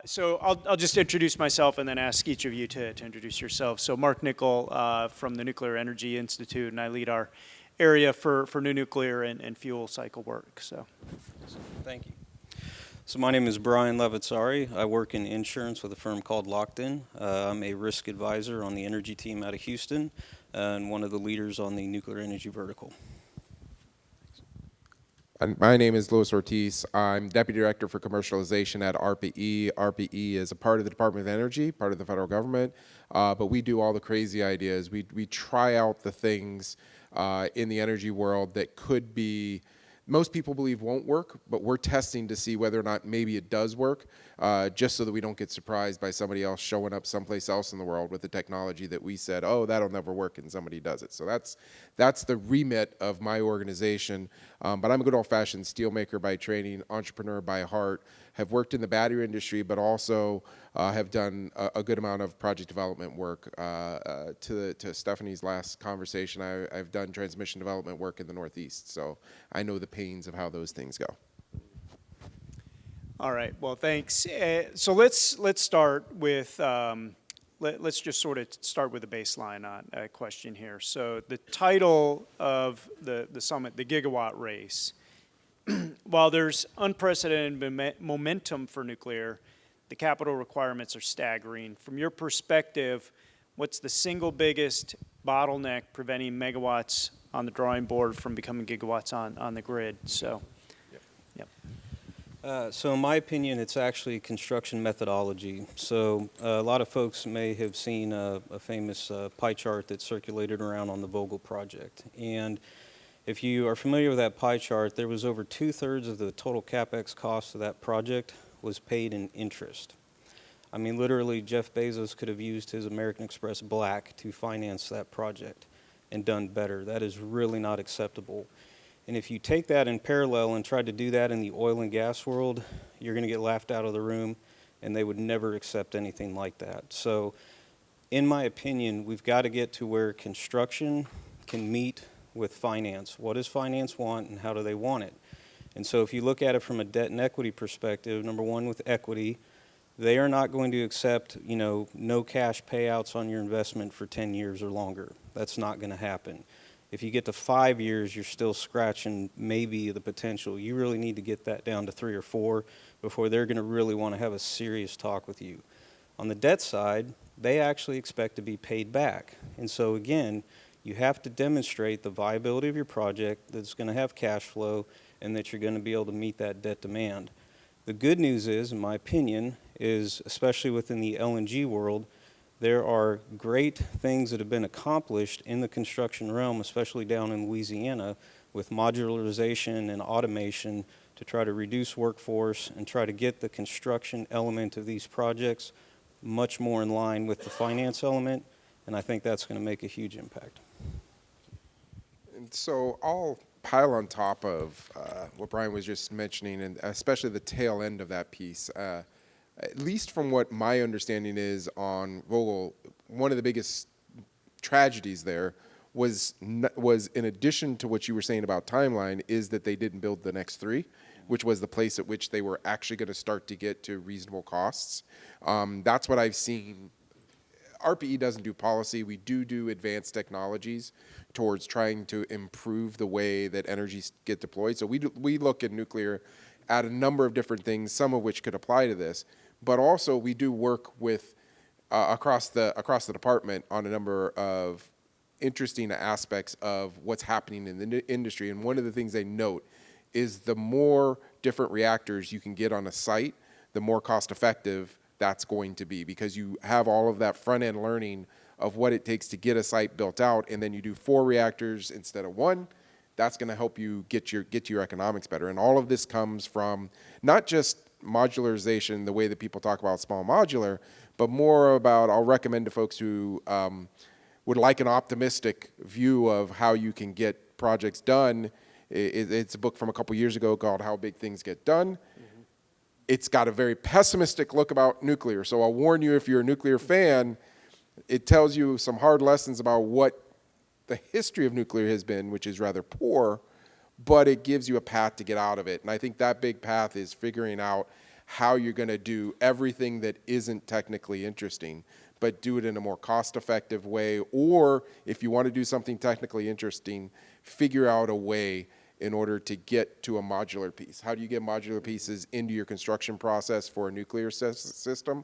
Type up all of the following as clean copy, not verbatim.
So I'll just introduce myself and then ask each of you to introduce yourselves. So Mark Nichol from the Nuclear Energy Institute, and I lead our area for new nuclear and fuel cycle work. So Thank you. So my name is Brian Levitsari. I work in insurance with a firm called Locked In. I'm a risk advisor on the energy team out of Houston and one of the leaders on the nuclear energy vertical. And my name is Luis Ortiz. I'm Deputy Director for Commercialization at RPE. RPE is a part of the Department of Energy, part of the federal government, but we do all the crazy ideas. We try out the things in the energy world that could be, most people believe won't work, but we're testing to see whether or not maybe it does work, just so that we don't get surprised by somebody else showing up someplace else in the world with the technology that we said, oh, that'll never work, and somebody does it. So that's the remit of my organization. But I'm a good old-fashioned steelmaker by training, entrepreneur by heart, have worked in the battery industry, but also have done a good amount of project development work. To Stephanie's last conversation, I've done transmission development work in the Northeast, so I know the pains of how those things go. all right, well, thanks. So let's start with let's just sort of start with a baseline on a question here. So the title of the summit, the Gigawatt Race. While there's unprecedented momentum for nuclear, the capital requirements are staggering. From your perspective, what's the single biggest bottleneck preventing megawatts on the drawing board from becoming gigawatts on the grid? So, yep. So in my opinion, it's actually construction methodology. So a lot of folks may have seen a famous pie chart that circulated around on the Vogtle project. And if you are familiar with that pie chart, there was over 2/3 of the total CapEx cost of that project was paid in interest. I mean, literally, Jeff Bezos could have used his American Express Black to finance that project and done better. That is really not acceptable. And if you take that in parallel and try to do that in the oil and gas world, you're going to get laughed out of the room, and they would never accept anything like that. So, in my opinion, we've got to get to where construction can meet with finance. What does finance want and how do they want it? And so if you look at it from a debt and equity perspective, number one, with equity, they are not going to accept, no cash payouts on your investment for 10 years or longer. That's not going to happen. If you get to 5 years, you're still scratching maybe the potential. You really need to get that down to 3 or 4 before they're going to really want to have a serious talk with you. On the debt side, they actually expect to be paid back. And so again, you have to demonstrate the viability of your project, that it's going to have cash flow, and that you're going to be able to meet that debt demand. The good news is, in my opinion, is especially within the LNG world, there are great things that have been accomplished in the construction realm, especially down in Louisiana, with modularization and automation to try to reduce workforce and try to get the construction element of these projects much more in line with the finance element, and I think that's going to make a huge impact. And so I'll pile on top of what Brian was just mentioning, and especially the tail end of that piece. At least from what my understanding is on Vogtle, one of the biggest tragedies there was in addition to what you were saying about timeline, is that they didn't build the next 3, which was the place at which they were actually going to start to get to reasonable costs. That's what I've seen. RPE doesn't do policy. We do advanced technologies towards trying to improve the way that energy get deployed. So we look at nuclear at a number of different things, some of which could apply to this. But also we do work with across the department on a number of interesting aspects of what's happening in the industry. And one of the things they note is the more different reactors you can get on a site, the more cost effective that's going to be, because you have all of that front end learning of what it takes to get a site built out, and then you do 4 reactors instead of 1. That's going to help you get your economics better. And all of this comes from not just modularization, the way that people talk about small modular, but more about, I'll recommend to folks who would like an optimistic view of how you can get projects done. It's a book from a couple years ago called How Big Things Get Done. It's got a very pessimistic look about nuclear. So I'll warn you, if you're a nuclear fan, it tells you some hard lessons about what the history of nuclear has been, which is rather poor, but it gives you a path to get out of it. And I think that big path is figuring out how you're going to do everything that isn't technically interesting, but do it in a more cost-effective way. Or if you want to do something technically interesting, figure out a way in order to get to a modular piece. How do you get modular pieces into your construction process for a nuclear system?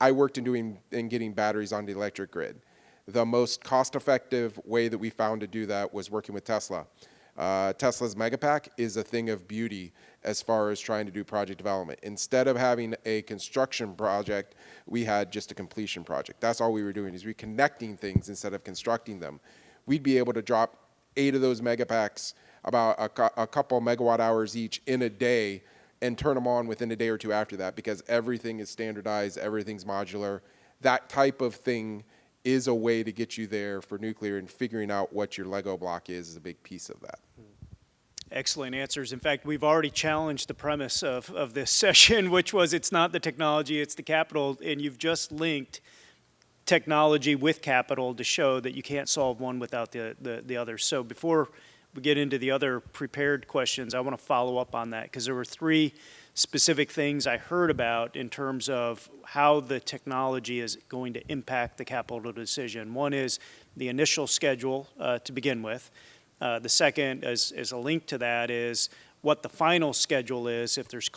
I worked in getting batteries on the electric grid. The most cost-effective way that we found to do that was working with Tesla. Tesla's Megapack is a thing of beauty as far as trying to do project development. Instead of having a construction project, we had just a completion project. That's all we were doing, is reconnecting things instead of constructing them. We'd be able to drop 8 of those Megapacks, about a couple megawatt hours each in a day, and turn them on within a day or two after that, because everything is standardized, everything's modular. That type of thing is a way to get you there for nuclear, and figuring out what your Lego block is a big piece of that. Excellent answers. In fact, we've already challenged the premise of this session, which was it's not the technology, it's the capital, and you've just linked technology with capital to show that you can't solve one without the other. So before we get into the other prepared questions, I want to follow up on that, because there were 3 specific things I heard about in terms of how the technology is going to impact the capital decision. One is the initial schedule to begin with. The second, as a link to that, is what the final schedule is if there's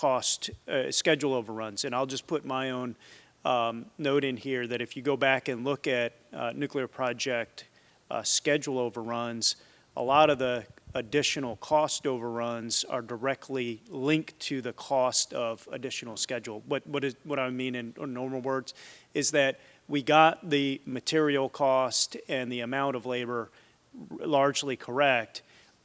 schedule overruns. And I'll just put my own note in here that if you go back and look at nuclear project schedule overruns, a lot of the additional cost overruns are directly linked to the cost of additional schedule. What I mean in normal words is that we got the material cost and the amount of labor largely correct.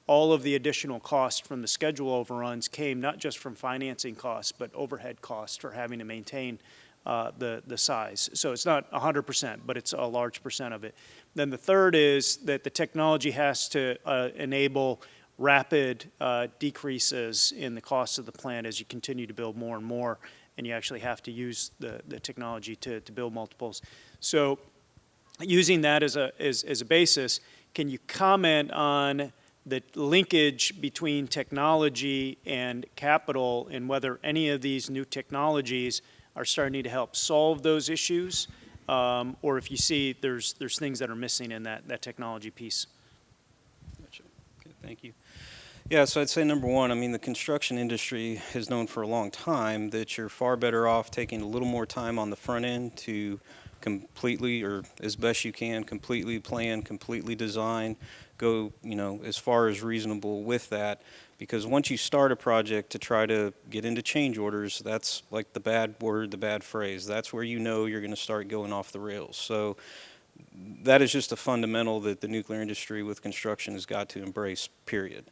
All of the additional costs from the schedule overruns came not just from financing costs, but overhead costs for having to maintain the size. So it's not 100%, but it's a large percent of it. Then the third is that the technology has to enable rapid decreases in the cost of the plant as you continue to build more and more, and you actually have to use the technology to build multiples. So using that as a basis, can you comment on the linkage between technology and capital, and whether any of these new technologies are starting to help solve those issues, or if you see there's things that are missing in that technology piece? Gotcha. Okay, thank you. Yeah, so I'd say number one, I mean, the construction industry has known for a long time that you're far better off taking a little more time on the front end to completely, or as best you can, completely plan, completely design, go, as far as reasonable with that. Because once you start a project to try to get into change orders, that's like the bad word, the bad phrase. That's where you're going to start going off the rails. So that is just a fundamental that the nuclear industry with construction has got to embrace, period.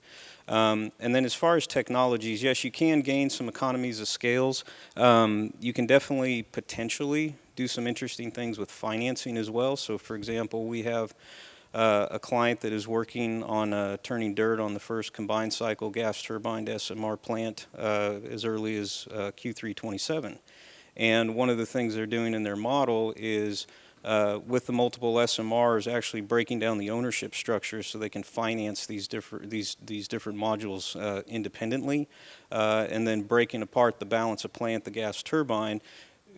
And then as far as technologies, yes, you can gain some economies of scales. You can definitely potentially do some interesting things with financing as well. So for example, we have a client that is working on turning dirt on the first combined cycle gas turbine SMR plant as early as Q3 27. And one of the things they're doing in their model is with the multiple SMRs actually breaking down the ownership structure so they can finance these different modules independently, and then breaking apart the balance of plant, the gas turbine,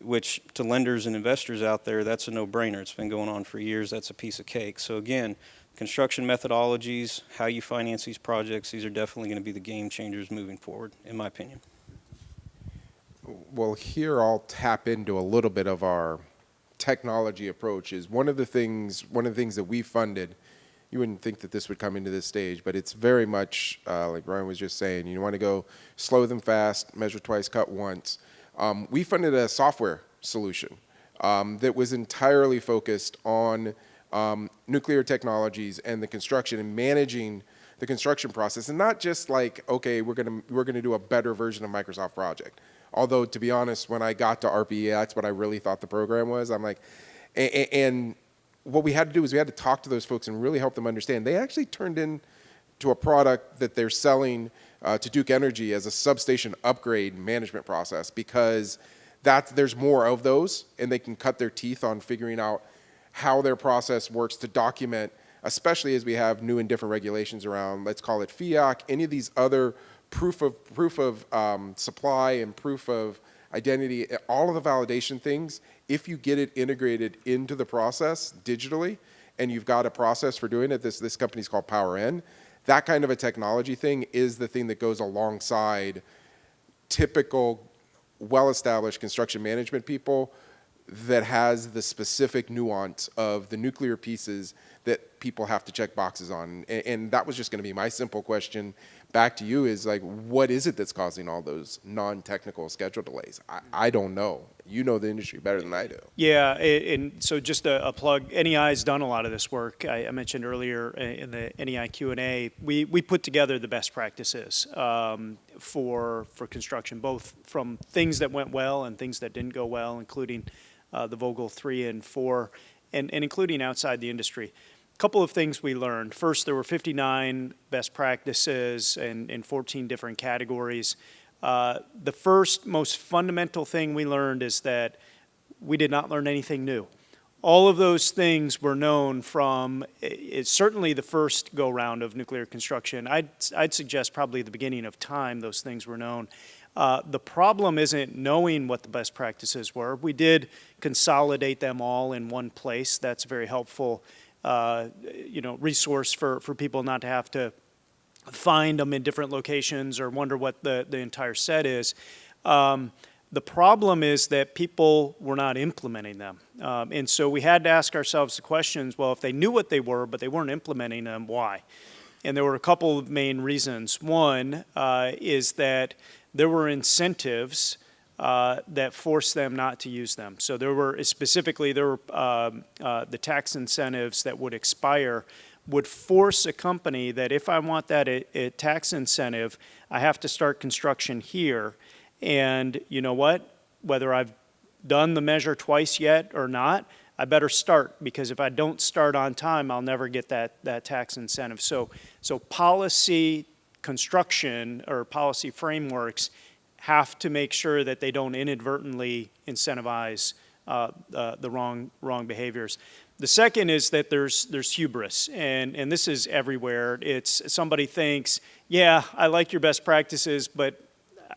which to lenders and investors out there, that's a no-brainer. It's been going on for years. That's a piece of cake. So again, construction methodologies, how you finance these projects, these are definitely going to be the game changers moving forward, in my opinion. Well, here I'll tap into a little bit of our technology approach. Is one of the things that we funded. You wouldn't think that this would come into this stage, but it's very much like Brian was just saying. You want to go slow them fast, measure twice, cut once. We funded a software solution that was entirely focused on nuclear technologies and the construction and managing the construction process, and not just like, okay, we're gonna do a better version of Microsoft Project. Although, to be honest, when I got to RPE, that's what I really thought the program was. I'm like, and what we had to do is we had to talk to those folks and really help them understand. They actually turned into a product that they're selling to Duke Energy as a substation upgrade management process, because there's more of those, and they can cut their teeth on figuring out how their process works to document, especially as we have new and different regulations around, let's call it FIAC, any of these other proof of supply and proof of identity, all of the validation things, if you get it integrated into the process digitally, and you've got a process for doing it, this company's called PowerN, that kind of a technology thing is the thing that goes alongside typical well-established construction management people that has the specific nuance of the nuclear pieces that people have to check boxes on. And that was just going to be my simple question back to you is like, what is it that's causing all those non-technical schedule delays? I don't know. You know the industry better than I do. Yeah, and so just a plug, NEI's done a lot of this work. I mentioned earlier in the NEI Q&A, we put together the best practices for construction, both from things that went well and things that didn't go well, including the Vogtle 3 and 4, and including outside the industry. A couple of things we learned. First, there were 59 best practices in 14 different categories. The first most fundamental thing we learned is that we did not learn anything new. All of those things were known from certainly the first go-round of nuclear construction. I'd suggest probably the beginning of time those things were known. The problem isn't knowing what the best practices were. We did consolidate them all in one place. That's a very helpful resource for people not to have to find them in different locations or wonder what the entire set is. The problem is that people were not implementing them. And so we had to ask ourselves the questions, well, if they knew what they were, but they weren't implementing them, why? And there were a couple of main reasons. One is that there were incentives that forced them not to use them. So there were the tax incentives that would expire would force a company that if I want that tax incentive, I have to start construction here. And you know what? Whether I've done the measure twice yet or not, I better start, because if I don't start on time, I'll never get that tax incentive. So policy construction or policy frameworks have to make sure that they don't inadvertently incentivize the wrong behaviors. The second is that there's hubris, and this is everywhere. It's somebody thinks, yeah, I like your best practices, but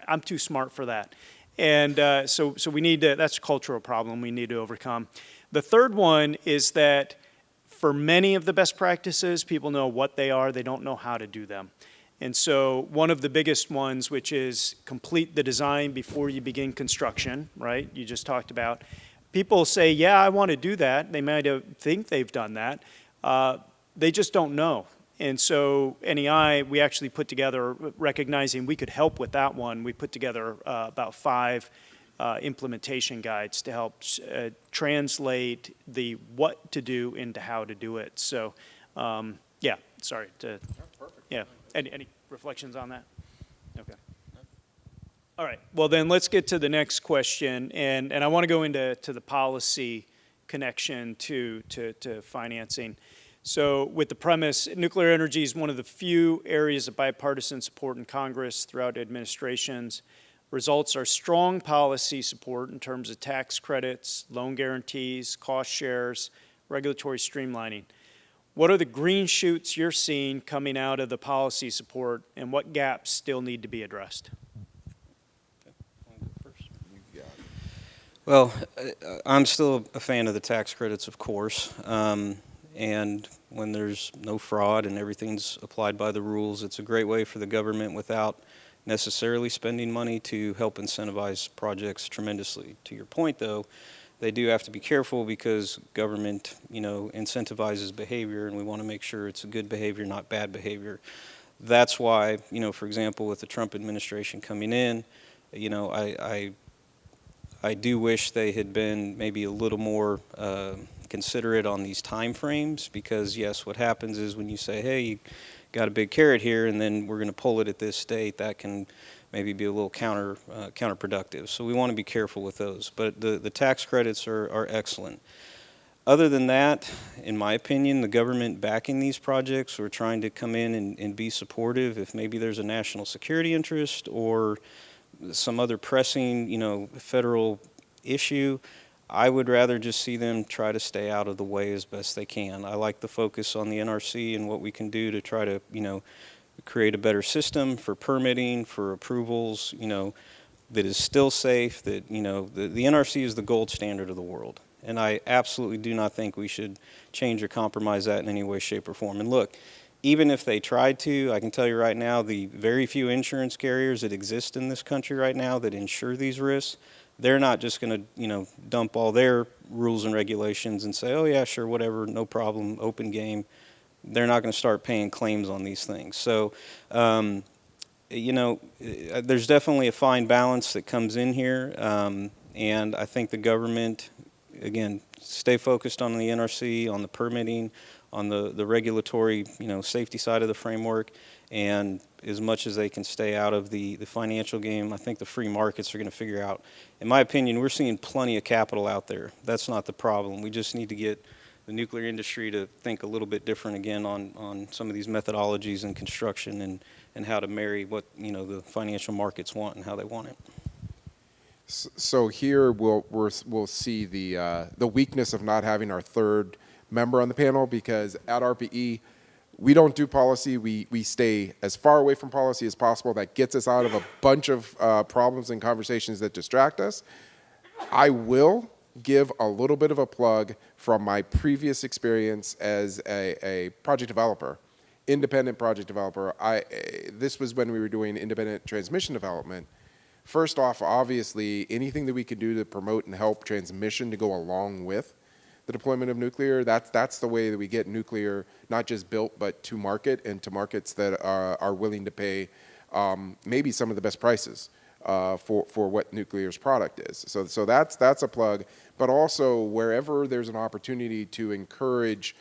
I'm too smart for that. And so we need to, that's a cultural problem we need to overcome. The third one is that for many of the best practices, people know what they are, they don't know how to do them. And so one of the biggest ones, which is complete the design before you begin construction, right? You just talked about. People say, yeah, I want to do that. They might think they've done that. They just don't know. And so NEI, we actually put together, recognizing we could help with that one, we put together about 5 implementation guides to help translate the what to do into how to do it. So, yeah, sorry. That's perfect. Yeah. Any reflections on that? Okay. All right. Well, then let's get to the next question, and I want to go into the policy connection to financing. So with the premise, nuclear energy is one of the few areas of bipartisan support in Congress throughout administrations. Results are strong policy support in terms of tax credits, loan guarantees, cost shares, regulatory streamlining. What are the green shoots you're seeing coming out of the policy support, and what gaps still need to be addressed? Well, I'm still a fan of the tax credits, of course. And when there's no fraud and everything's applied by the rules, it's a great way for the government without necessarily spending money to help incentivize projects tremendously. To your point, though, they do have to be careful because government, incentivizes behavior, and we want to make sure it's a good behavior, not bad behavior. That's why, for example, with the Trump administration coming in, I do wish they had been maybe a little more considerate on these time frames, because yes, what happens is when you say, hey, you got a big carrot here and then we're going to pull it at this date, that can maybe be a little counterproductive. So we want to be careful with those. But the tax credits are excellent. Other than that, in my opinion, the government backing these projects or trying to come in and be supportive, if maybe there's a national security interest or some other pressing, federal issue, I would rather just see them try to stay out of the way as best they can. I like the focus on the NRC and what we can do to try to, create a better system for permitting, for approvals, that is still safe, that, the NRC is the gold standard of the world. And I absolutely do not think we should change or compromise that in any way, shape, or form. And look, even if they tried to, I can tell you right now, the very few insurance carriers that exist in this country right now that insure these risks, they're not just going to, dump all their rules and regulations and say, oh, yeah, sure, whatever, no problem, open game. They're not going to start paying claims on these things. So, there's definitely a fine balance that comes in here. And I think the government, again, stay focused on the NRC, on the permitting, on the regulatory, safety side of the framework, and as much as they can stay out of the financial game, I think the free markets are going to figure out. In my opinion, we're seeing plenty of capital out there. That's not the problem. We just need to get the nuclear industry to think a little bit different again on some of these methodologies in construction and how to marry what, the financial markets want and how they want it. So here we'll see the weakness of not having our third member on the panel, because at RPE we don't do policy. We stay as far away from policy as possible. That gets us out of a bunch of problems and conversations that distract us. I will give a little bit of a plug from my previous experience as a project developer, independent project developer. This was when we were doing independent transmission development. First off, obviously, anything that we can do to promote and help transmission to go along with the deployment of nuclear, that's the way that we get nuclear not just built, but to market, and to markets that are willing to pay maybe some of the best prices for what nuclear's product is. So that's a plug. But also, wherever there's an opportunity to encourage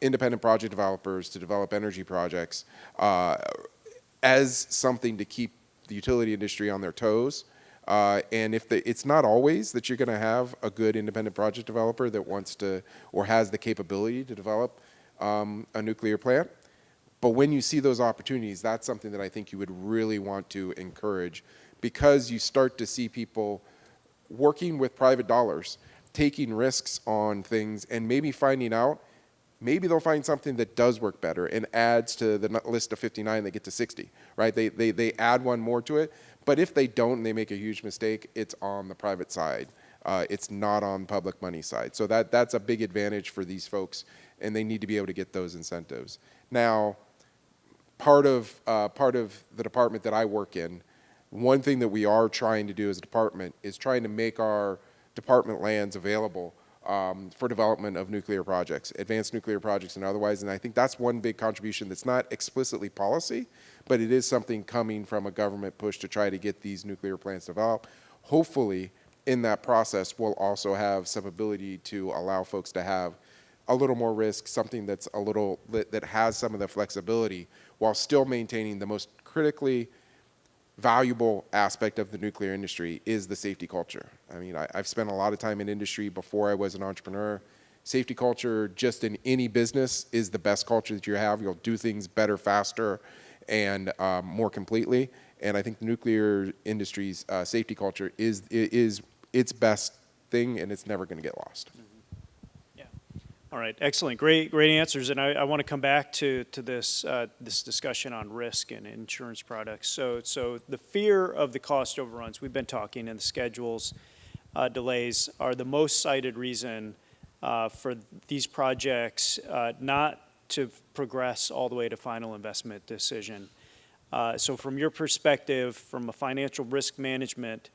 independent project developers to develop energy projects as something to keep the utility industry on their toes. And it's not always that you're going to have a good independent project developer that wants to or has the capability to develop a nuclear plant. But when you see those opportunities, that's something that I think you would really want to encourage, because you start to see people working with private dollars, taking risks on things, and maybe finding out, maybe they'll find something that does work better and adds to the list of 59, they get to 60, right? They add one more to it. But if they don't and they make a huge mistake, it's on the private side. It's not on public money side. So that's a big advantage for these folks, and they need to be able to get those incentives. Now, part of the department that I work in, one thing that we are trying to do as a department is trying to make our department lands available for development of nuclear projects, advanced nuclear projects and otherwise. And I think that's one big contribution that's not explicitly policy, but it is something coming from a government push to try to get these nuclear plants developed. Hopefully, in that process, we'll also have some ability to allow folks to have a little more risk, something that's that has some of the flexibility while still maintaining the most critically valuable aspect of the nuclear industry is the safety culture. I mean, I've spent a lot of time in industry before I was an entrepreneur. Safety culture, just in any business, is the best culture that you have. You'll do things better, faster, and more completely. And I think the nuclear industry's safety culture is its best thing, and it's never going to get lost. All right, excellent, great answers, and I want to come back to this discussion on risk and insurance products. So the fear of the cost overruns, we've been talking, and the schedules delays are the most cited reason for these projects not to progress all the way to final investment decision. So from your perspective, from a financial risk management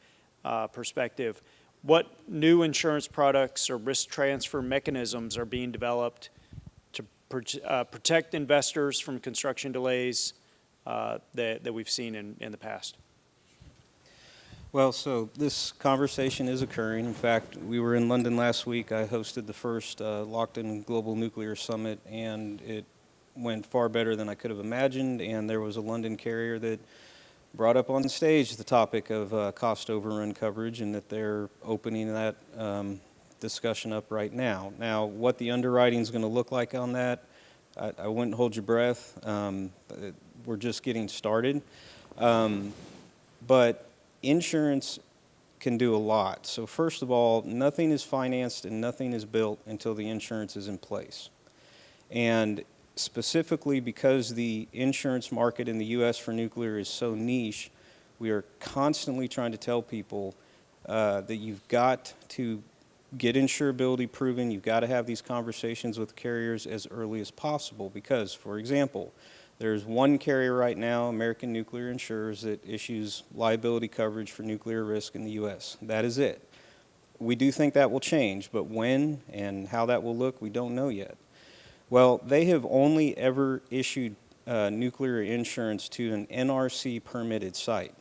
perspective, what new insurance products or risk transfer mechanisms are being developed to protect investors from construction delays that we've seen in the past? Well, so this conversation is occurring. In fact, we were in London last week. I hosted the first Locked-in Global Nuclear Summit, and it went far better than I could have imagined. And there was a London carrier that brought up on stage the topic of cost overrun coverage, and that they're opening that discussion up right now. Now, what the underwriting is going to look like on that, I wouldn't hold your breath. We're just getting started. But insurance can do a lot. So first of all, nothing is financed and nothing is built until the insurance is in place. And specifically because the insurance market in the U.S. for nuclear is so niche, We are constantly trying to tell people that you've got to get insurability proven. You've got to have these conversations with carriers as early as possible because, for example, there's one carrier right now, American Nuclear Insurers, that issues liability coverage for nuclear risk in the U.S. That is it. We do think that will change, but when and how that will look, we don't know yet. Well, they have only ever issued nuclear insurance to an NRC permitted site.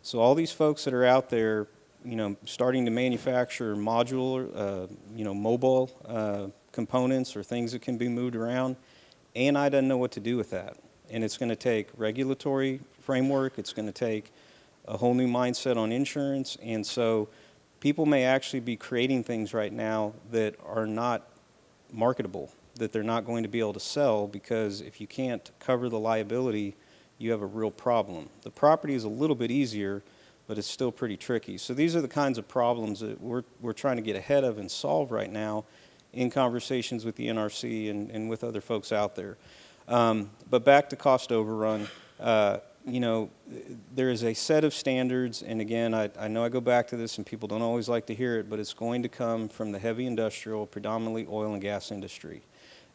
So all these folks that are out there, starting to manufacture modular, mobile components or things that can be moved around, ANI doesn't know what to do with that. And it's going to take regulatory framework. It's going to take a whole new mindset on insurance. And so people may actually be creating things right now that are not marketable, that they're not going to be able to sell, because if you can't cover the liability, you have a real problem. The property is a little bit easier, but it's still pretty tricky. So these are the kinds of problems that we're trying to get ahead of and solve right now in conversations with the NRC and with other folks out there. But back to cost overrun, there is a set of standards, and again, I know I go back to this and people don't always like to hear it, but it's going to come from the heavy industrial, predominantly oil and gas industry.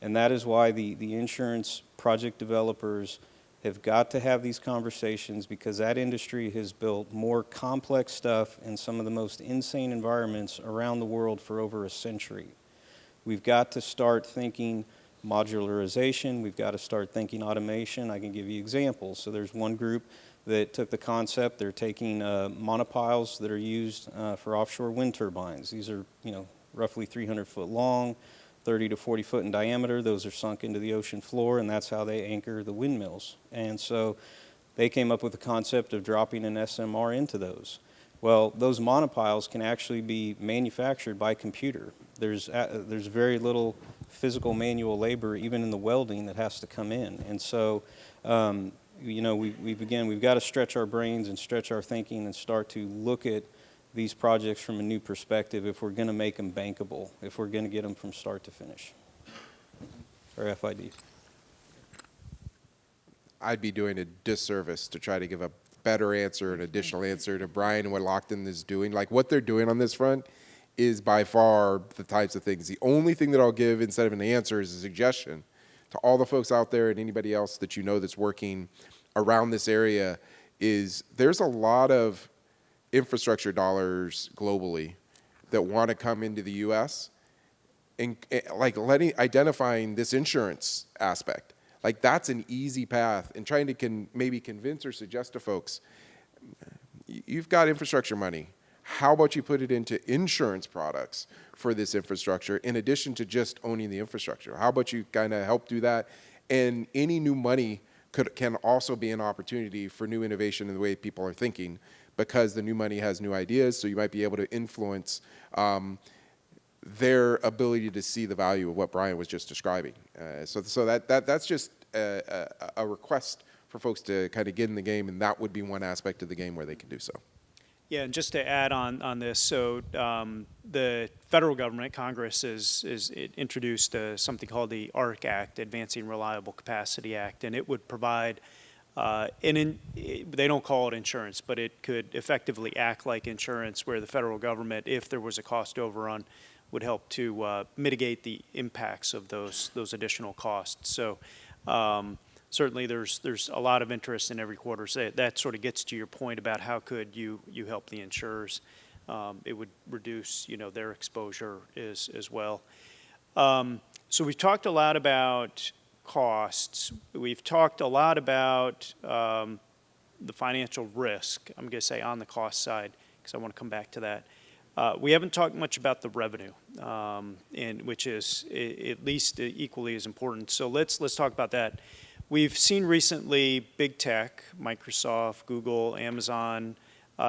And that is why the insurance project developers have got to have these conversations, because that industry has built more complex stuff in some of the most insane environments around the world for over a century. We've got to start thinking modularization. We've got to start thinking automation. I can give you examples. So there's one group that took the concept. They're taking monopiles that are used for offshore wind turbines. These are, roughly 300 foot long, 30 to 40 foot in diameter. Those are sunk into the ocean floor, and that's how they anchor the windmills. And so they came up with the concept of dropping an SMR into those. Well, those monopiles can actually be manufactured by computer. There's very little physical manual labor, even in the welding, that has to come in. And so, we've got to stretch our brains and stretch our thinking and start to look at these projects from a new perspective if we're going to make them bankable, if we're going to get them from start to finish, or FID. I'd be doing a disservice to try to give a better answer, an additional answer to Brian and what Lockton is doing. Like, what they're doing on this front is by far the types of things. The only thing that I'll give instead of an answer is a suggestion to all the folks out there and anybody else that that's working around this area is there's a lot of infrastructure dollars globally that want to come into the U.S. and identifying this insurance aspect. Like, that's an easy path, and trying to maybe convince or suggest to folks, you've got infrastructure money. How about you put it into insurance products for this infrastructure in addition to just owning the infrastructure? How about you kind of help do that? And any new money can also be an opportunity for new innovation in the way people are thinking, because the new money has new ideas, so you might be able to influence their ability to see the value of what Brian was just describing. So that's just a request for folks to kind of get in the game, and that would be one aspect of the game where they can do so. Yeah, and just to add on this, so the federal government, Congress, is introduced something called the ARC Act, Advancing Reliable Capacity Act, and it would provide, they don't call it insurance, but it could effectively act like insurance, where the federal government, if there was a cost overrun, would help to mitigate the impacts of those additional costs. So certainly there's a lot of interest in every quarter. So that sort of gets to your point about how could you help the insurers. It would reduce their exposure as well. So we've talked a lot about costs. We've talked a lot about the financial risk, I'm going to say, on the cost side, because I want to come back to that. We haven't talked much about the revenue, which is at least equally as important. So let's talk about that. We've seen recently big tech, Microsoft, Google, Amazon,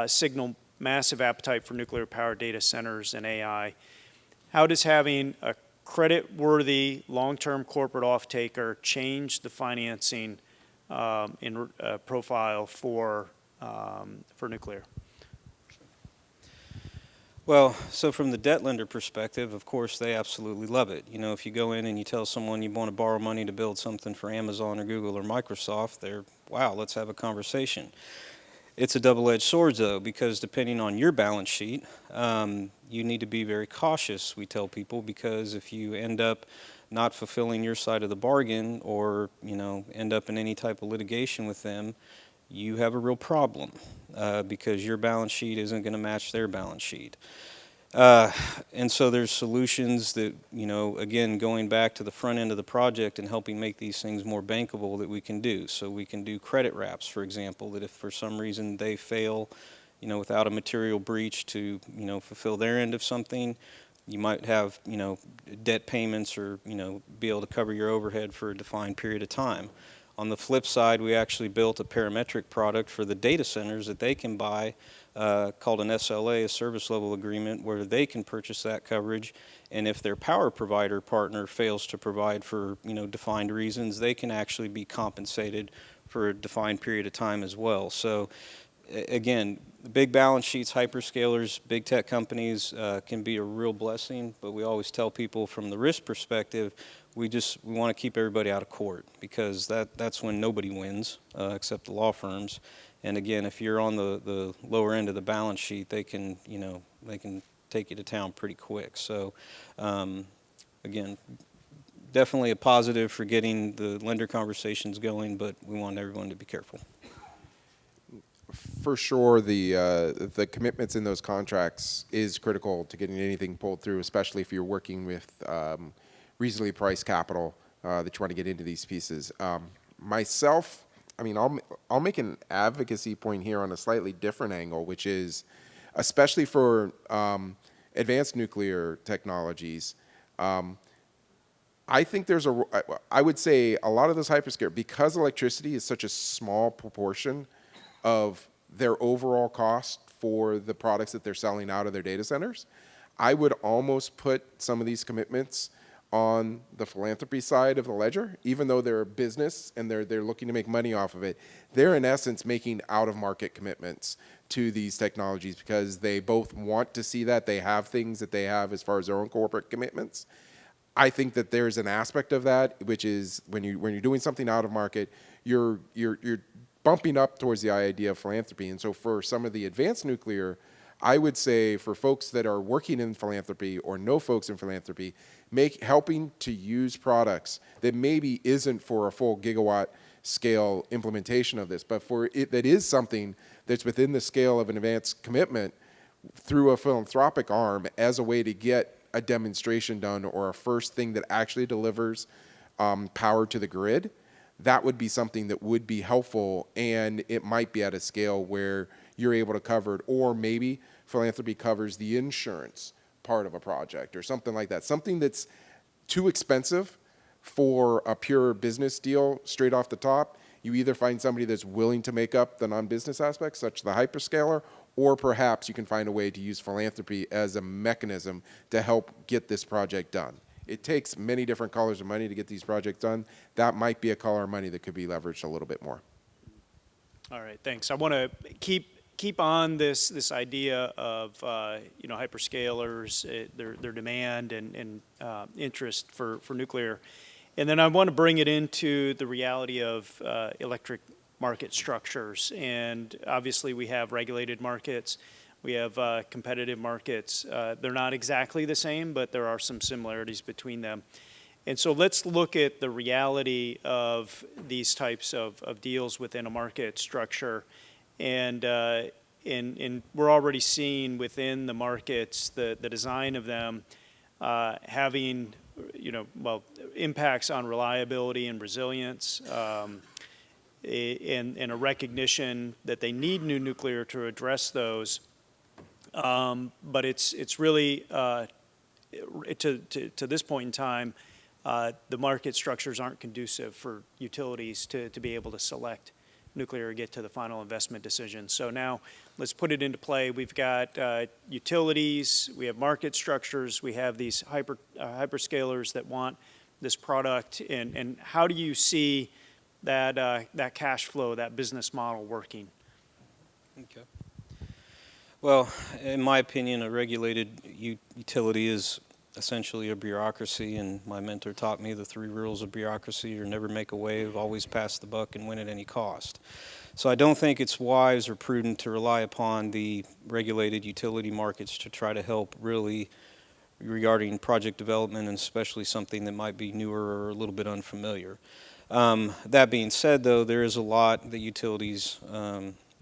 signal massive appetite for nuclear power data centers and AI. How does having a credit-worthy long-term corporate off-taker change the financing profile for nuclear? Well, so from the debt lender perspective, of course, they absolutely love it. If you go in and you tell someone you want to borrow money to build something for Amazon or Google or Microsoft, wow, let's have a conversation. It's a double-edged sword, though, because depending on your balance sheet, you need to be very cautious, we tell people, because if you end up not fulfilling your side of the bargain or, end up in any type of litigation with them, you have a real problem because your balance sheet isn't going to match their balance sheet. And so there's solutions that, again, going back to the front end of the project and helping make these things more bankable that we can do. So we can do credit wraps, for example, that if for some reason they fail, without a material breach to, fulfill their end of something, you might have, debt payments or, be able to cover your overhead for a defined period of time. On the flip side, we actually built a parametric product for the data centers that they can buy called an SLA, a service level agreement, where they can purchase that coverage. And if their power provider partner fails to provide for defined reasons, they can actually be compensated for a defined period of time as well. So again, big balance sheets, hyperscalers, big tech companies can be a real blessing, but we always tell people from the risk perspective, we want to keep everybody out of court, because that's when nobody wins except the law firms. And again, if you're on the lower end of the balance sheet, they can take you to town pretty quick. So again, definitely a positive for getting the lender conversations going, but we want everyone to be careful. For sure, the commitments in those contracts is critical to getting anything pulled through, especially if you're working with reasonably priced capital that you want to get into these pieces. Myself, I'll make an advocacy point here on a slightly different angle, which is, especially for advanced nuclear technologies, I think I would say a lot of those hyperscale, because electricity is such a small proportion of their overall cost for the products that they're selling out of their data centers, I would almost put some of these commitments on the philanthropy side of the ledger. Even though they're a business and they're looking to make money off of it, they're in essence making out-of-market commitments to these technologies, because they both want to see that they have things that they have as far as their own corporate commitments. I think that there's an aspect of that, which is when you're doing something out of market, you're bumping up towards the idea of philanthropy. And so for some of the advanced nuclear, I would say for folks that are working in philanthropy or know folks in philanthropy, helping to use products that maybe isn't for a full gigawatt scale implementation of this, but for it that is something that's within the scale of an advanced commitment through a philanthropic arm as a way to get a demonstration done or a first thing that actually delivers power to the grid. That would be something that would be helpful, and it might be at a scale where you're able to cover it, or maybe philanthropy covers the insurance part of a project or something like that. Something that's too expensive for a pure business deal straight off the top. You either find somebody that's willing to make up the non-business aspects, such as the hyperscaler, or perhaps you can find a way to use philanthropy as a mechanism to help get this project done. It takes many different colors of money to get these projects done. That might be a color of money that could be leveraged a little bit more. All right, thanks. I want to keep on this idea of hyperscalers, their demand and interest for nuclear, and then I want to bring it into the reality of electric market structures. And obviously, we have regulated markets. We have competitive markets. They're not exactly the same, but there are some similarities between them. And so let's look at the reality of these types of deals within a market structure. And we're already seeing within the markets the design of them having, impacts on reliability and resilience, and a recognition that they need new nuclear to address those. But it's really, to this point in time, the market structures aren't conducive for utilities to be able to select nuclear or get to the final investment decision. So now let's put it into play. We've got utilities, we have market structures, we have these hyperscalers that want this product, and how do you see that cash flow, that business model working? Okay. Well, in my opinion, a regulated utility is essentially a bureaucracy, and my mentor taught me the 3 rules of bureaucracy are never make a wave, always pass the buck, and win at any cost. So I don't think it's wise or prudent to rely upon the regulated utility markets to try to help really regarding project development, and especially something that might be newer or a little bit unfamiliar. That being said, though, there is a lot that utilities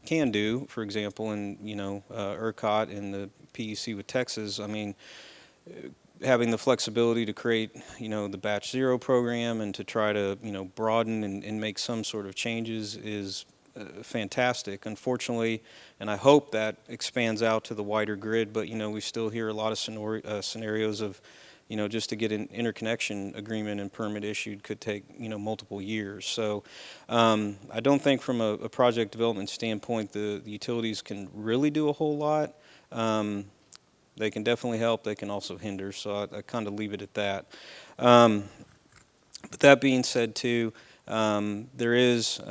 can do. For example, in ERCOT and the PUC with Texas, I mean, having the flexibility to create, the batch zero program and to try to, broaden and make some sort of changes is fantastic. Unfortunately, and I hope that expands out to the wider grid, but, we still hear a lot of scenarios of, just to get an interconnection agreement and permit issued could take, multiple years. So I don't think from a project development standpoint the utilities can really do a whole lot. They can definitely help. They can also hinder. So I kind of leave it at that. But that being said, too, there is,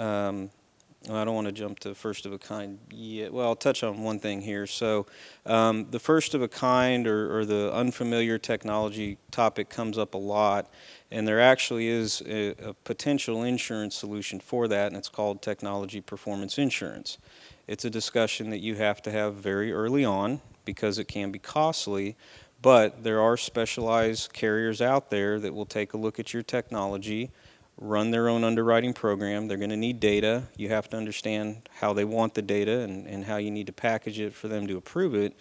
I don't want to jump to first of a kind yet. Well, I'll touch on one thing here. So the first of a kind or the unfamiliar technology topic comes up a lot. And there actually is a potential insurance solution for that, and it's called technology performance insurance. It's a discussion that you have to have very early on because it can be costly, but there are specialized carriers out there that will take a look at your technology, run their own underwriting program. They're going to need data. You have to understand how they want the data and how you need to package it for them to approve it.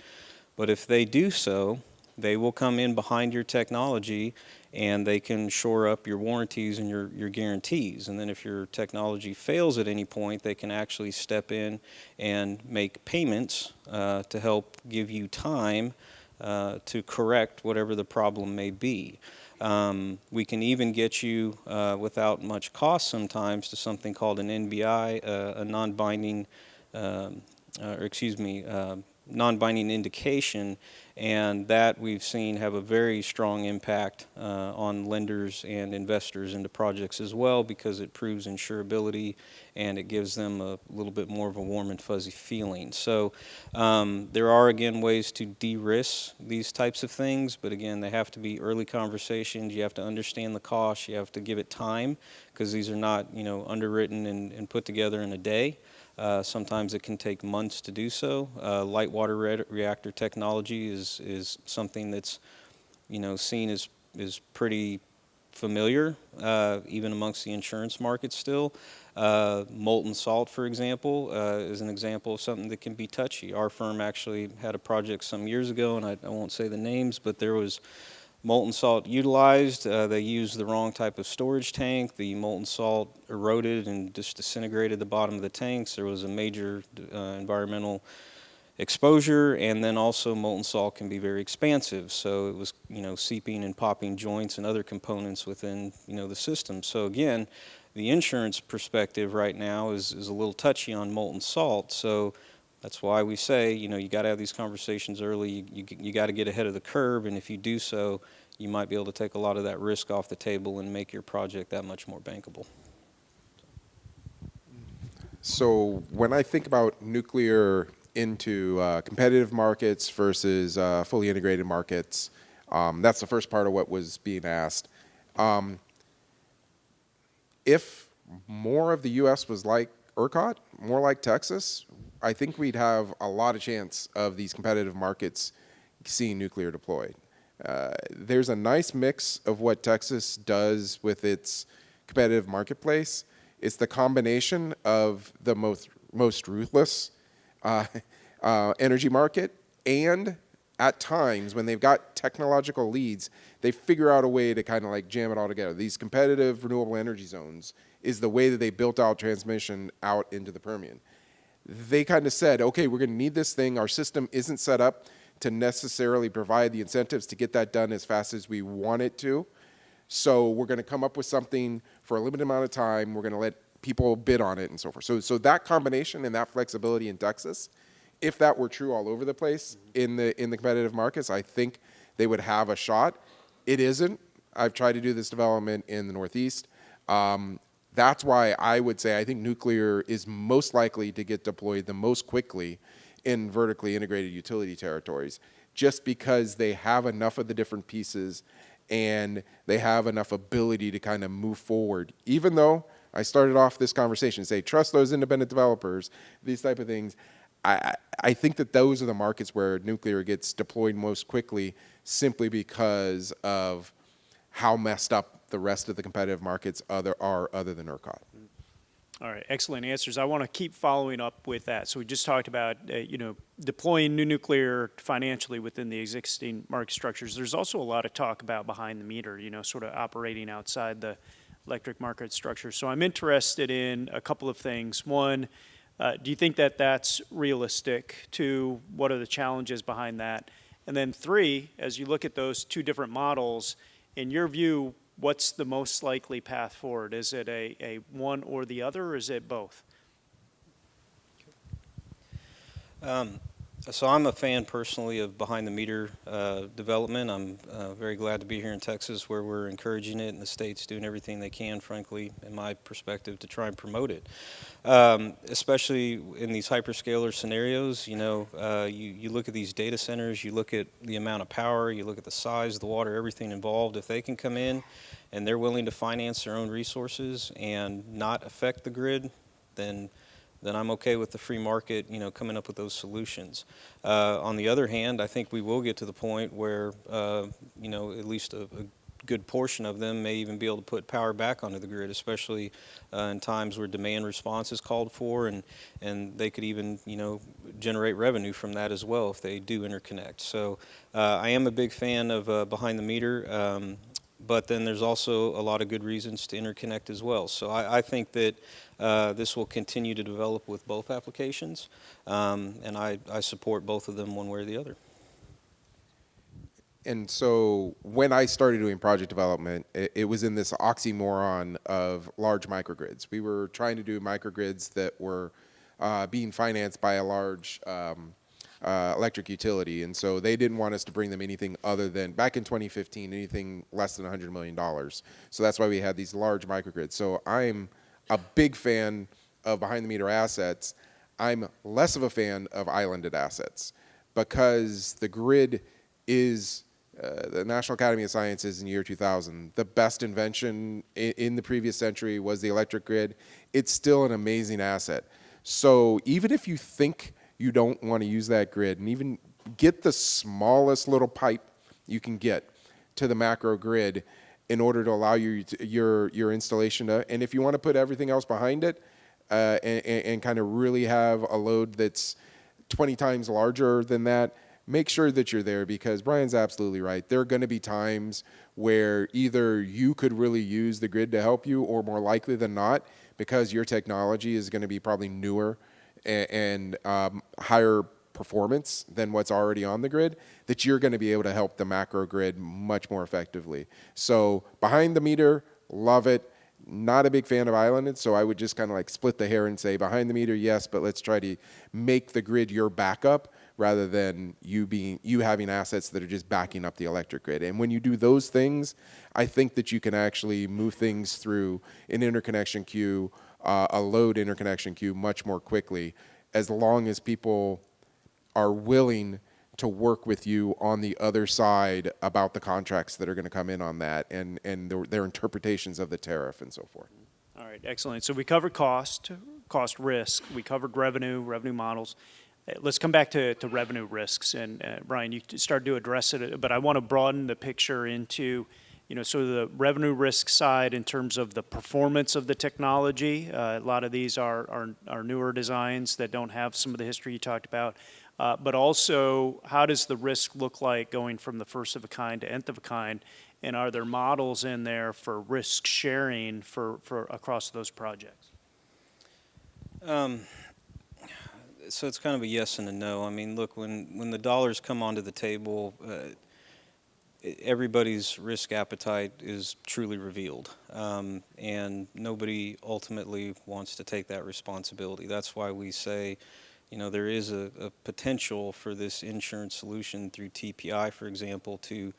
But if they do so, they will come in behind your technology and they can shore up your warranties and your guarantees. And then if your technology fails at any point, they can actually step in and make payments to help give you time to correct whatever the problem may be. We can even get you without much cost sometimes to something called an NBI, a non-binding, non-binding indication, and that we've seen have a very strong impact on lenders and investors into projects as well, because it proves insurability and it gives them a little bit more of a warm and fuzzy feeling. So there are, again, ways to de-risk these types of things, but again, they have to be early conversations. You have to understand the cost. You have to give it time, because these are not, underwritten and put together in a day. Sometimes it can take months to do so. Light water reactor technology is something that's, seen as pretty familiar, even amongst the insurance market still. Molten salt, for example, is an example of something that can be touchy. Our firm actually had a project some years ago, and I won't say the names, but there was molten salt utilized. They used the wrong type of storage tank. The molten salt eroded and just disintegrated the bottom of the tanks. There was a major environmental exposure, and then also molten salt can be very expansive. So it was, seeping and popping joints and other components within, the system. So again, the insurance perspective right now is a little touchy on molten salt. So that's why we say, you got to have these conversations early. You got to get ahead of the curve, and if you do so, you might be able to take a lot of that risk off the table and make your project that much more bankable. So when I think about nuclear into competitive markets versus fully integrated markets, that's the first part of what was being asked. If more of the U.S. was like ERCOT, more like Texas, I think we'd have a lot of chance of these competitive markets seeing nuclear deployed. There's a nice mix of what Texas does with its competitive marketplace. It's the combination of the most ruthless energy market, and at times when they've got technological leads, they figure out a way to kind of like jam it all together. These competitive renewable energy zones is the way that they built out transmission out into the Permian. They kind of said, okay, we're going to need this thing. Our system isn't set up to necessarily provide the incentives to get that done as fast as we want it to. So we're going to come up with something for a limited amount of time. We're going to let people bid on it and so forth. So that combination and that flexibility in Texas, if that were true all over the place in the competitive markets, I think they would have a shot. It isn't. I've tried to do this development in the Northeast. That's why I would say I think nuclear is most likely to get deployed the most quickly in vertically integrated utility territories, just because they have enough of the different pieces and they have enough ability to kind of move forward. Even though I started off this conversation, say, trust those independent developers, these type of things. I think that those are the markets where nuclear gets deployed most quickly simply because of how messed up the rest of the competitive markets other than ERCOT. All right, excellent answers. I want to keep following up with that. So we just talked about, deploying new nuclear financially within the existing market structures. There's also a lot of talk about behind the meter, sort of operating outside the electric market structure. So I'm interested in a couple of things. One, do you think that that's realistic? Two, what are the challenges behind that? And then three, as you look at those two different models, in your view, what's the most likely path forward? Is it a one or the other, or is it both? So I'm a fan personally of behind-the-meter development. I'm very glad to be here in Texas where we're encouraging it, and the state's doing everything they can, frankly, in my perspective, to try and promote it. Especially in these hyperscaler scenarios, you look at these data centers, you look at the amount of power, you look at the size, the water, everything involved. If they can come in and they're willing to finance their own resources and not affect the grid, then I'm okay with the free market, coming up with those solutions. On the other hand, I think we will get to the point where, at least a good portion of them may even be able to put power back onto the grid, especially in times where demand response is called for, and they could even, generate revenue from that as well if they do interconnect. So I am a big fan of behind the meter. But then there's also a lot of good reasons to interconnect as well. So I think that this will continue to develop with both applications, and I support both of them one way or the other. And so when I started doing project development, it was in this oxymoron of large microgrids. We were trying to do microgrids that were being financed by a large electric utility, and so they didn't want us to bring them anything other than, back in 2015, anything less than $100 million. So that's why we had these large microgrids. So I'm a big fan of behind-the-meter assets. I'm less of a fan of islanded assets because the grid is, the National Academy of Sciences in the year 2000, the best invention in the previous century was the electric grid. It's still an amazing asset. So even if you think you don't want to use that grid, and even get the smallest little pipe you can get to the macro grid in order to allow your installation to, and if you want to put everything else behind it and kind of really have a load that's 20 times larger than that, make sure that you're there, because Brian's absolutely right. There are going to be times where either you could really use the grid to help you, or more likely than not, because your technology is going to be probably newer and higher performance than what's already on the grid, that you're going to be able to help the macro grid much more effectively. So behind the meter, love it. Not a big fan of islanded, so I would just kind of like split the hair and say behind the meter, yes, but let's try to make the grid your backup rather than you having assets that are just backing up the electric grid. And when you do those things, I think that you can actually move things through an interconnection queue, a load interconnection queue, much more quickly, as long as people are willing to work with you on the other side about the contracts that are going to come in on that, and their interpretations of the tariff and so forth. All right, excellent. So we covered cost risk, we covered revenue models. Let's come back to revenue risks. And Brian, you started to address it, but I want to broaden the picture into, sort of the revenue risk side in terms of the performance of the technology. A lot of these are newer designs that don't have some of the history you talked about. But also, how does the risk look like going from the first of a kind to nth of a kind? And are there models in there for risk sharing for across those projects? So it's kind of a yes and a no. I mean, look, when the dollars come onto the table, everybody's risk appetite is truly revealed, and nobody ultimately wants to take that responsibility. That's why we say, there is a potential for this insurance solution through TPI, for example, to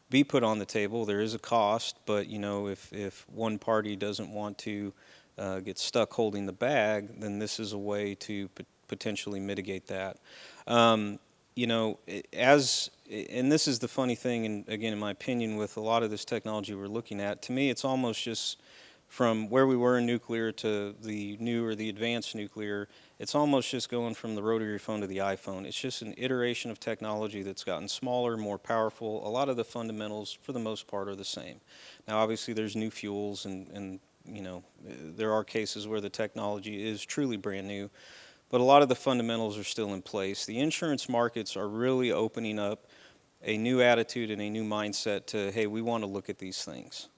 be put on the table. There is a cost, but if one party doesn't want to get stuck holding the bag, then this is a way to potentially mitigate that. you know, and this is the funny thing, and again, in my opinion, with a lot of this technology we're looking at, to me, it's almost just from where we were in nuclear to the new or the advanced nuclear, it's almost just going from the rotary phone to the iPhone. It's just an iteration of technology that's gotten smaller, more powerful. A lot of the fundamentals, for the most part, are the same. Now, obviously, there's new fuels, and you know, there are cases where the technology is truly brand new, but a lot of the fundamentals are still in place. The insurance markets are really opening up a new attitude and a new mindset to, hey, we want to look at these things.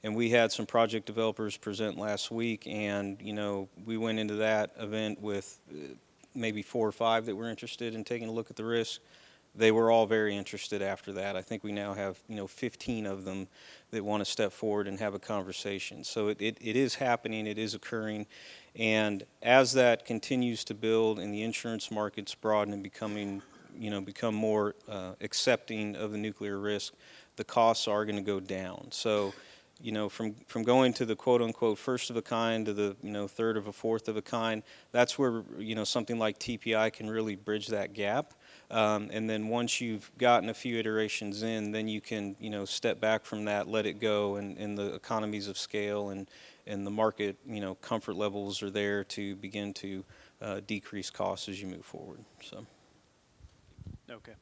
And we had some project developers present last week, and you know, we went into that event with maybe 4 or 5 that were interested in taking a look at the risk. They were all very interested after that. I think we now have, you know, 15 of them that want to step forward and have a conversation. So it is happening, it is occurring, and as that continues to build and the insurance markets broaden and become more accepting of the nuclear risk, the costs are going to go down. So, you know, from going to the quote unquote first of a kind to the, you know, third of a fourth of a kind, that's where, you know, something like TPI can really bridge that gap. And then once you've gotten a few iterations in, then you can, you know, step back from that, let it go, and the economies of scale and the market, you know, comfort levels are there to begin to decrease costs as you move forward. So. Okay.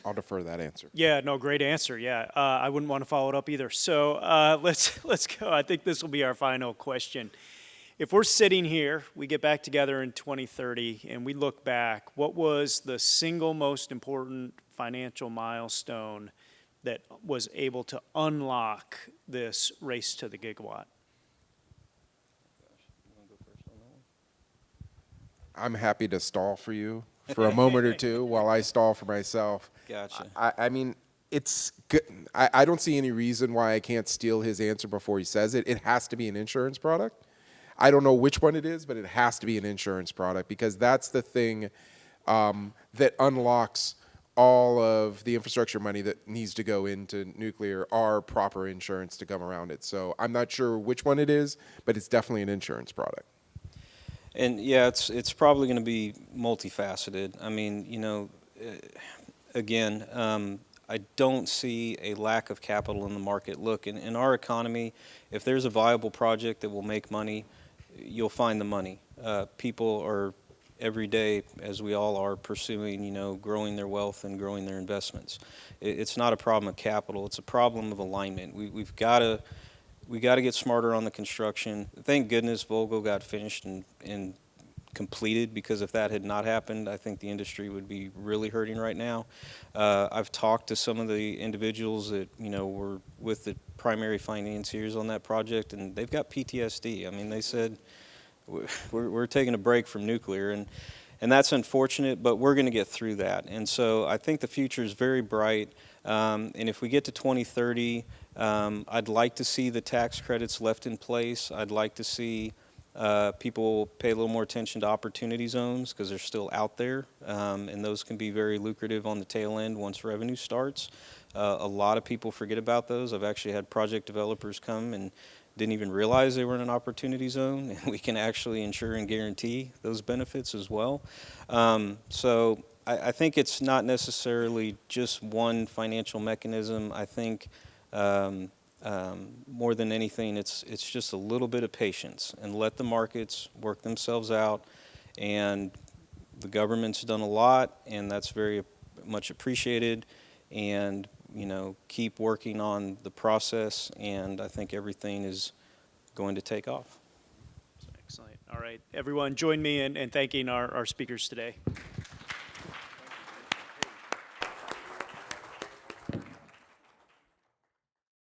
I'll defer that answer. Yeah, no, great answer. Yeah, I wouldn't want to follow it up either. So let's go. I think this will be our final question. If we're sitting here, we get back together in 2030, and we look back, what was the single most important financial milestone that was able to unlock this race to the gigawatt? I'm happy to stall for you for a moment or two while I stall for myself. Gotcha. I mean, it's good. I don't see any reason why I can't steal his answer before he says it. It has to be an insurance product. I don't know which one it is, but it has to be an insurance product, because that's the thing that unlocks all of the infrastructure money that needs to go into nuclear, are proper insurance to come around it. So I'm not sure which one it is, but it's definitely an insurance product. And yeah, it's probably going to be multifaceted. I mean, you know, again, I don't see a lack of capital in the market. Look, in our economy, if there's a viable project that will make money, you'll find the money. People are every day, as we all are, pursuing, you know, growing their wealth and growing their investments. It's not a problem of capital. It's a problem of alignment. We've got to get smarter on the construction. Thank goodness Vogtle got finished and completed, because if that had not happened, I think the industry would be really hurting right now. I've talked to some of the individuals that, you know, were with the primary financiers on that project, and they've got PTSD. I mean, they said, we're taking a break from nuclear, and that's unfortunate, but we're going to get through that. And so I think the future is very bright, and if we get to 2030, I'd like to see the tax credits left in place. I'd like to see people pay a little more attention to opportunity zones, because they're still out there, and those can be very lucrative on the tail end once revenue starts. A lot of people forget about those. I've actually had project developers come and didn't even realize they were in an opportunity zone, and we can actually insure and guarantee those benefits as well. So I think it's not necessarily just one financial mechanism. I think more than anything, it's just a little bit of patience, and let the markets work themselves out. And the government's done a lot, and that's very much appreciated. And you know, keep working on the process, and I think everything is going to take off. Excellent. All right, everyone, join me in thanking our speakers today.